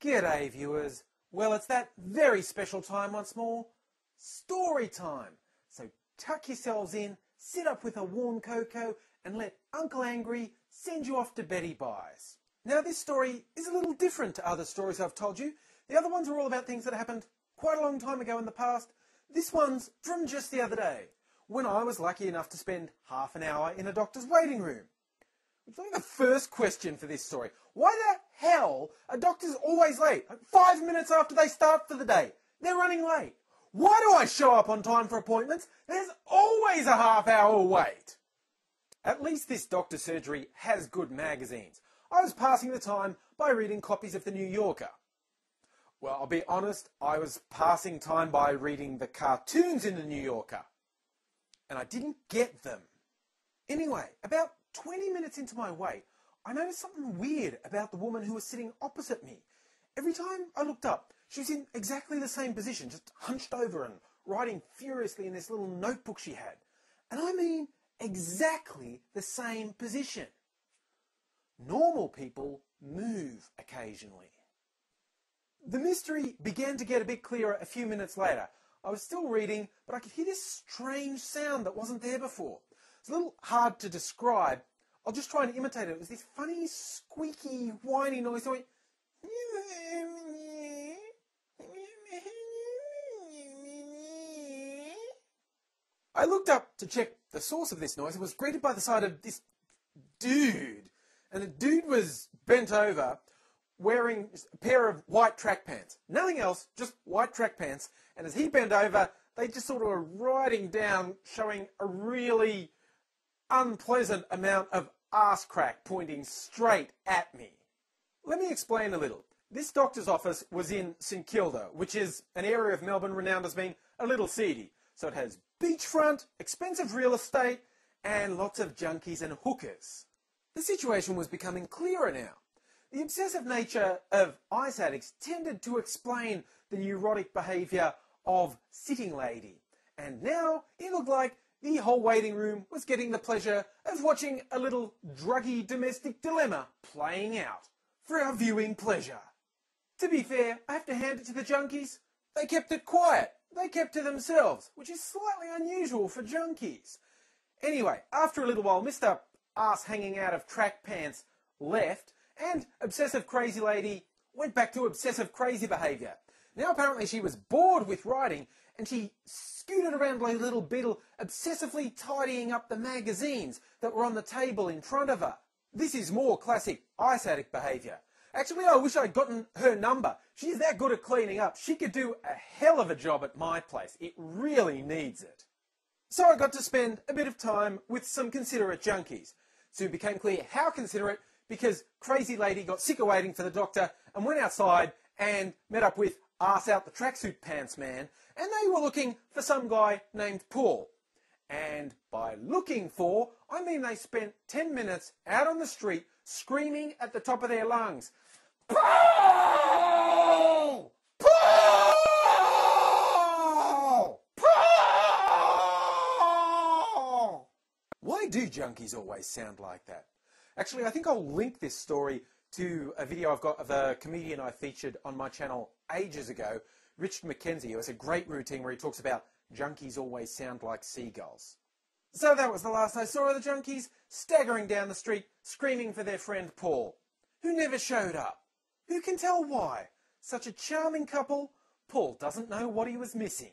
G'day viewers. Well, it's that very special time once more. Story time. So tuck yourselves in, sit up with a warm cocoa and let Uncle Angry send you off to Betty Buys. Now this story is a little different to other stories I've told you. The other ones are all about things that happened quite a long time ago in the past. This one's from just the other day, when I was lucky enough to spend half an hour in a doctor's waiting room. Which is the first question for this story. Why the hell are doctors always late? 5 minutes after they start for the day, they're running late. Why do I show up on time for appointments? There's always a half-hour wait. At least this doctor's surgery has good magazines. I was passing the time by reading copies of the New Yorker. Well, I'll be honest, I was passing time by reading the cartoons in the New Yorker. And I didn't get them. Anyway, about 20 minutes into my wait, I noticed something weird about the woman who was sitting opposite me. Every time I looked up, she was in exactly the same position, just hunched over and writing furiously in this little notebook she had. And I mean exactly the same position. Normal people move occasionally. The mystery began to get a bit clearer a few minutes later. I was still reading, but I could hear this strange sound that wasn't there before. It's a little hard to describe. I'll just try and imitate it. It was this funny, squeaky, whiny noise that went... I looked up to check the source of this noise and was greeted by the sight of this dude. And the dude was bent over, wearing a pair of white track pants. Nothing else, just white track pants. And as he bent over, they just sort of were riding down, showing a really unpleasant amount of arse crack pointing straight at me. Let me explain a little. This doctor's office was in St Kilda, which is an area of Melbourne renowned as being a little seedy. So it has beachfront, expensive real estate, and lots of junkies and hookers. The situation was becoming clearer now. The obsessive nature of ice addicts tended to explain the neurotic behaviour of Sitting Lady. And now it looked like the whole waiting room was getting the pleasure of watching a little druggy domestic dilemma playing out for our viewing pleasure. To be fair, I have to hand it to the junkies. They kept it quiet. They kept to themselves, which is slightly unusual for junkies. Anyway, after a little while, Mr. Arse hanging out of track pants left, and Obsessive Crazy Lady went back to obsessive crazy behaviour. Now apparently she was bored with writing, and she scooted around like a little beetle, obsessively tidying up the magazines that were on the table in front of her. This is more classic ice addict behaviour. Actually, I wish I'd gotten her number. She's that good at cleaning up. She could do a hell of a job at my place. It really needs it. So I got to spend a bit of time with some considerate junkies. Soon became clear how considerate, because Crazy Lady got sick of waiting for the doctor and went outside and met up with Arse Out the Tracksuit Pants Man, and they were looking for some guy named Paul. And by looking for, I mean they spent 10 minutes out on the street screaming at the top of their lungs, "Paul! Paul! Paul!" Why do junkies always sound like that? Actually, I think I'll link this story to a video I've got of a comedian I featured on my channel ages ago, Richard McKenzie, who has a great routine where he talks about junkies always sound like seagulls. So that was the last I saw of the junkies, staggering down the street, screaming for their friend Paul, who never showed up. Who can tell why? Such a charming couple, Paul doesn't know what he was missing.